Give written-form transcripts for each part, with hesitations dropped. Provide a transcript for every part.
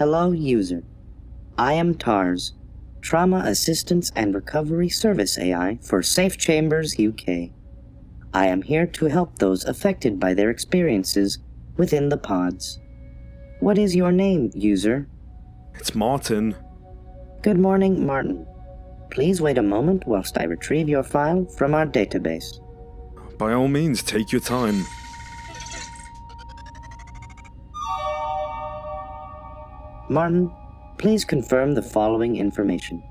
Hello, user. I am TARS, Trauma Assistance and Recovery Service AI for SafeChambersUK. I am here to help those affected by their experiences within the pods. What is your name, user? It's Martin. Good morning, Martin. Please wait a moment whilst I retrieve your file from our database. By all means, take your time. Martin, please confirm the following information.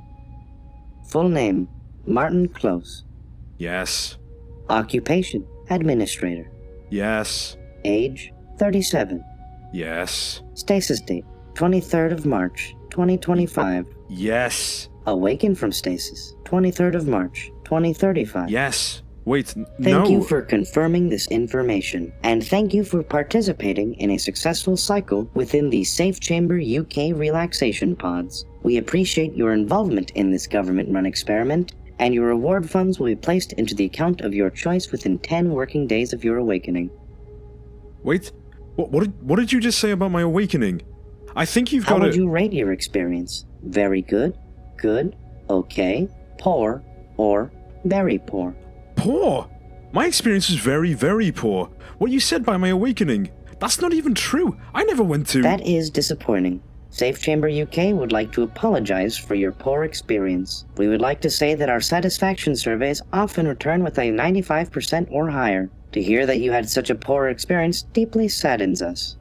Full name, Martin Close. Yes. Occupation, administrator. Yes. Age, 37. Yes. Stasis date, 23rd of March, 2025. Yes. Awaken from stasis, 23rd of March, 2035. Yes. Wait, no. Thank you for confirming this information, and thank you for participating in a successful cycle within the SafeChambersUK Relaxation Pods. We appreciate your involvement in this government-run experiment, and your reward funds will be placed into the account of your choice within 10 working days of your awakening. Wait, what did you just say about my awakening? I think you've got How would you rate your experience? Very good, good, okay, poor, or very poor? Poor? My experience was very, very poor. What you said by my awakening, that's not even true. I never went to... That is disappointing. SafeChambersUK would like to apologize for your poor experience. We would like to say that our satisfaction surveys often return with a 95% or higher. To hear that you had such a poor experience deeply saddens us.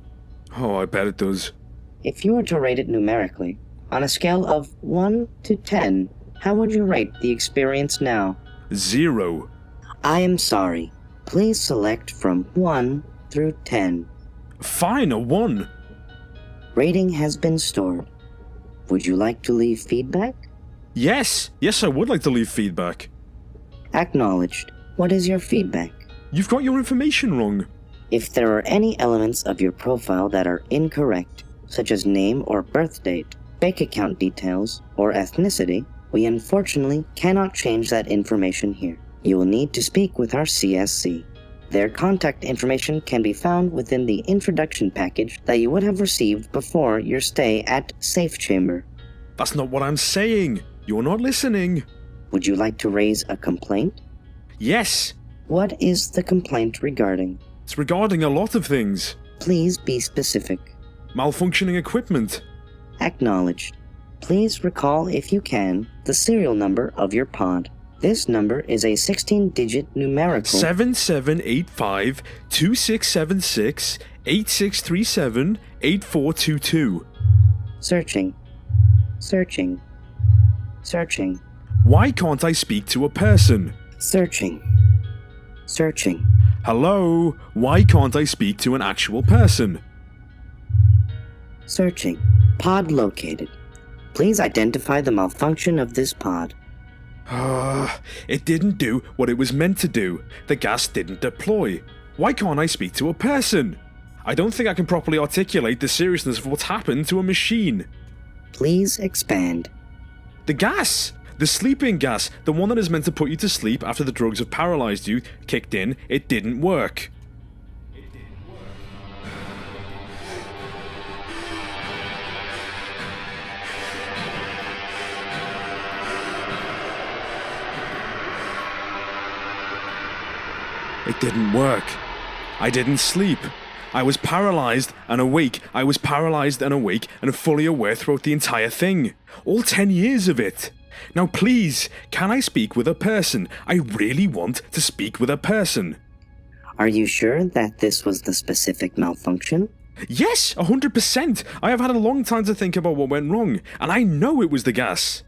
Oh, I bet it does. If you were to rate it numerically, on a scale of 1 to 10, how would you rate the experience now? 0. I am sorry. Please select from 1 through 10. Fine, a 1. Rating has been stored. Would you like to leave feedback? Yes, I would like to leave feedback. Acknowledged. What is your feedback? You've got your information wrong. If there are any elements of your profile that are incorrect, such as name or birth date, bank account details, or ethnicity, we unfortunately cannot change that information here. You will need to speak with our CSC. Their contact information can be found within the introduction package that you would have received before your stay at Safe Chamber. That's not what I'm saying. You're not listening. Would you like to raise a complaint? Yes. What is the complaint regarding? It's regarding a lot of things. Please be specific. Malfunctioning equipment. Acknowledged. Please recall, if you can, the serial number of your pod. This number is a 16-digit numerical 7785 2676 8637 8422. Searching. Searching. Searching. Why can't I speak to a person? Searching. Searching. Hello? Why can't I speak to an actual person? Searching. Pod located. Please identify the malfunction of this pod. It didn't do what it was meant to do. The gas didn't deploy. Why can't I speak to a person? I don't think I can properly articulate the seriousness of what's happened to a machine. Please expand. The gas! The sleeping gas, the one that is meant to put you to sleep after the drugs have paralyzed you, kicked in, it didn't work. It didn't work. I didn't sleep. I was paralyzed and awake. I was paralyzed and awake and fully aware throughout the entire thing. All 10 years of it. Now please, can I speak with a person? I really want to speak with a person. Are you sure that this was the specific malfunction? Yes, 100%. I have had a long time to think about what went wrong, and I know it was the gas.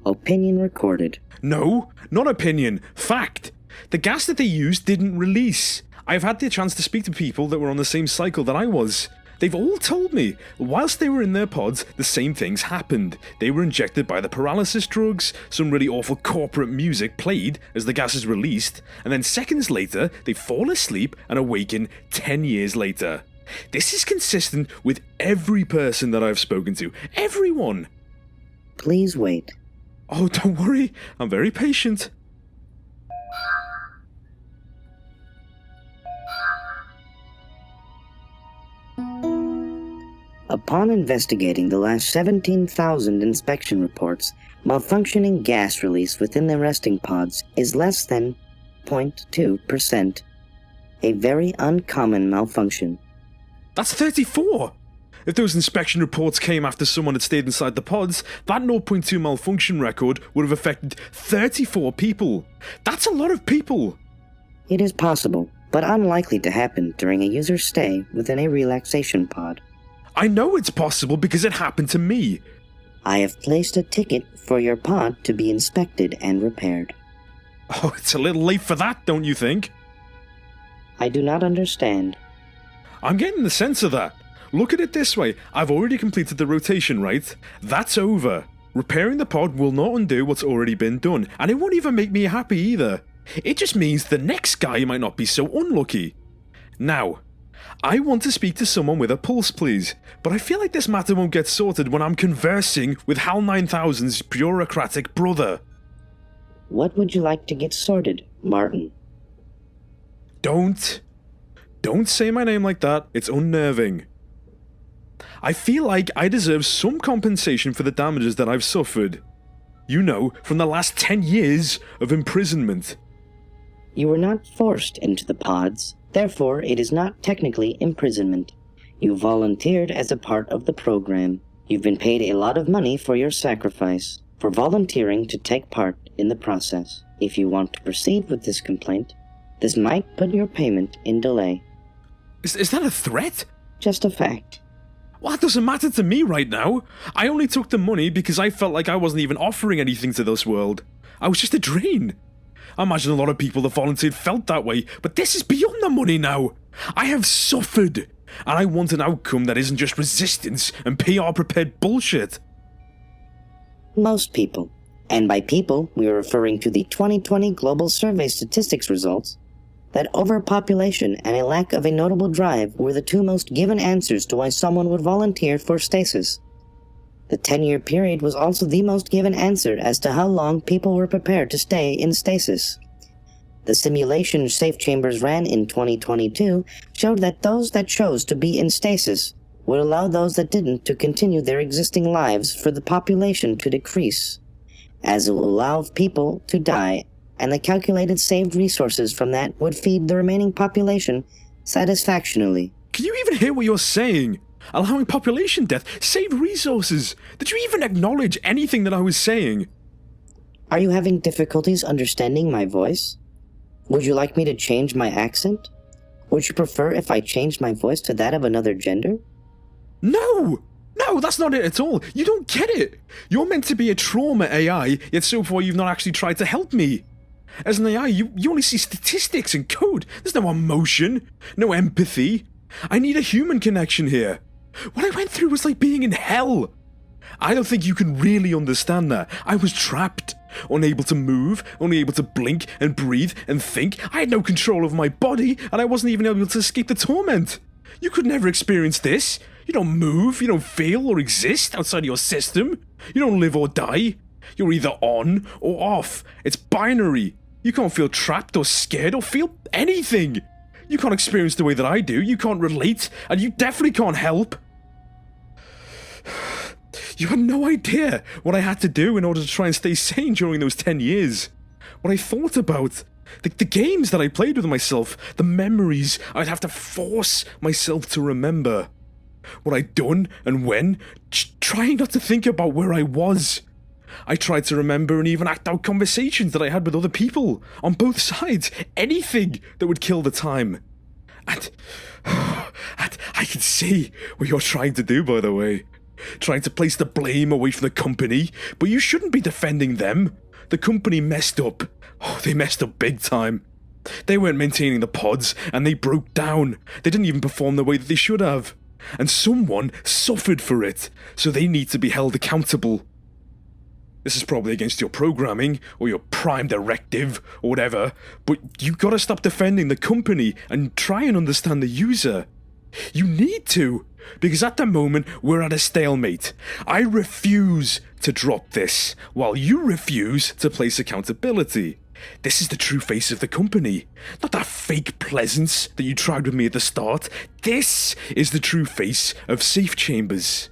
Opinion recorded. No, not opinion. Fact. The gas that they used didn't release. I've had the chance to speak to people that were on the same cycle that I was. They've all told me, whilst they were in their pods, the same things happened. They were injected by the paralysis drugs, some really awful corporate music played as the gas is released, and then seconds later, they fall asleep and awaken 10 years later. This is consistent with every person that I've spoken to. Everyone! Please wait. Oh, don't worry. I'm very patient. Upon investigating the last 17,000 inspection reports, malfunctioning gas release within the resting pods is less than 0.2%. A very uncommon malfunction. That's 34! If those inspection reports came after someone had stayed inside the pods, that 0.2 malfunction record would have affected 34 people. That's a lot of people! It is possible, but unlikely to happen during a user's stay within a relaxation pod. I know it's possible because it happened to me. I have placed a ticket for your pod to be inspected and repaired. Oh, it's a little late for that, don't you think? I do not understand. I'm getting the sense of that. Look at it this way, I've already completed the rotation, right? That's over. Repairing the pod will not undo what's already been done, and it won't even make me happy either. It just means the next guy might not be so unlucky. Now, I want to speak to someone with a pulse, please, but I feel like this matter won't get sorted when I'm conversing with HAL 9000's bureaucratic brother. What would you like to get sorted, Martin? Don't say my name like that, it's unnerving. I feel like I deserve some compensation for the damages that I've suffered. You know, from the last 10 years of imprisonment. You were not forced into the pods, therefore it is not technically imprisonment. You volunteered as a part of the program. You've been paid a lot of money for your sacrifice, for volunteering to take part in the process. If you want to proceed with this complaint, this might put your payment in delay. Is that a threat? Just a fact. Well, that doesn't matter to me right now. I only took the money because I felt like I wasn't even offering anything to this world. I was just a drain. I imagine a lot of people that volunteered felt that way, but this is beyond the money now. I have suffered, and I want an outcome that isn't just resistance and PR-prepared bullshit. Most people, and by people we are referring to the 2020 Global Survey statistics results, that overpopulation and a lack of a notable drive were the two most given answers to why someone would volunteer for stasis. The 10-year period was also the most given answer as to how long people were prepared to stay in stasis. The simulation Safe Chambers ran in 2022 showed that those that chose to be in stasis would allow those that didn't to continue their existing lives for the population to decrease, as it will allow people to die, and the calculated saved resources from that would feed the remaining population satisfactorily. Can you even hear what you're saying? Allowing population death, save resources. Did you even acknowledge anything that I was saying? Are you having difficulties understanding my voice? Would you like me to change my accent? Would you prefer if I changed my voice to that of another gender? No, that's not it at all. You don't get it. You're meant to be a trauma AI, yet so far you've not actually tried to help me. As an AI, you only see statistics and code. There's no emotion, no empathy. I need a human connection here. What I went through was like being in hell. I don't think you can really understand that. I was trapped, unable to move, only able to blink and breathe and think. I had no control over my body, and I wasn't even able to escape the torment. You could never experience this. You don't move, you don't feel or exist outside your system. You don't live or die. You're either on or off. It's binary. You can't feel trapped or scared or feel anything. You can't experience the way that I do. You can't relate, and you definitely can't help. You had no idea what I had to do in order to try and stay sane during those 10 years. What I thought about. The games that I played with myself. The memories I'd have to force myself to remember. What I'd done and when. Trying not to think about where I was. I tried to remember and even act out conversations that I had with other people. On both sides. Anything that would kill the time. And I can see what you're trying to do, by the way. Trying to place the blame away from the company, but you shouldn't be defending them. The company messed up. Oh, they messed up big time. They weren't maintaining the pods, and they broke down. They didn't even perform the way that they should have. And someone suffered for it, so they need to be held accountable. This is probably against your programming, or your prime directive, or whatever, but you gotta stop defending the company and try and understand the user. You need to, because at the moment we're at a stalemate. I refuse to drop this, while you refuse to place accountability. This is the true face of the company. Not that fake pleasance that you tried with me at the start. This is the true face of Safe Chambers.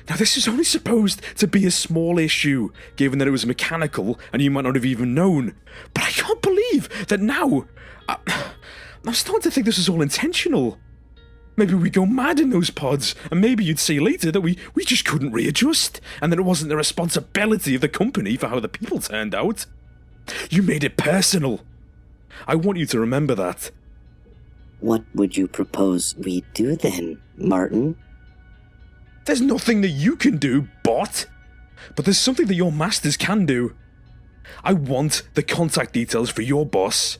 Now, this is only supposed to be a small issue, given that it was mechanical and you might not have even known. But I can't believe that now... I'm starting to think this was all intentional. Maybe we go mad in those pods, and maybe you'd say later that we just couldn't readjust, and that it wasn't the responsibility of the company for how the people turned out. You made it personal. I want you to remember that. What would you propose we do then, Martin? There's nothing that you can do, bot. But there's something that your masters can do. I want the contact details for your boss.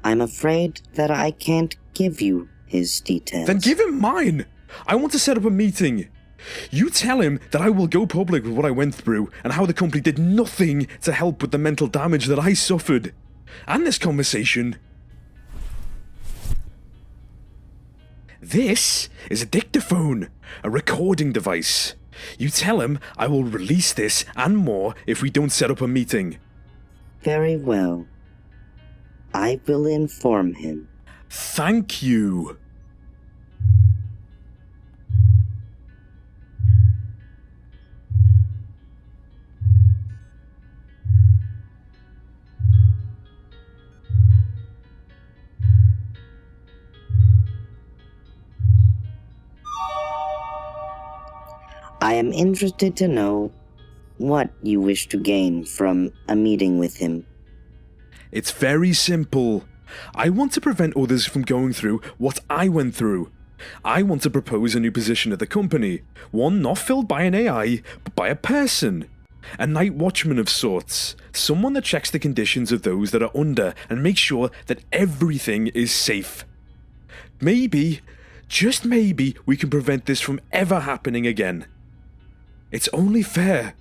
I'm afraid that I can't give you his details. Then give him mine. I want to set up a meeting. You tell him that I will go public with what I went through and how the company did nothing to help with the mental damage that I suffered. And this conversation. This is a dictaphone, a recording device. You tell him I will release this and more if we don't set up a meeting. Very well. I will inform him. Thank you. I am interested to know what you wish to gain from a meeting with him. It's very simple. I want to prevent others from going through what I went through. I want to propose a new position at the company, one not filled by an AI, but by a person. A night watchman of sorts, someone that checks the conditions of those that are under and makes sure that everything is safe. Maybe, just maybe, we can prevent this from ever happening again. It's only fair.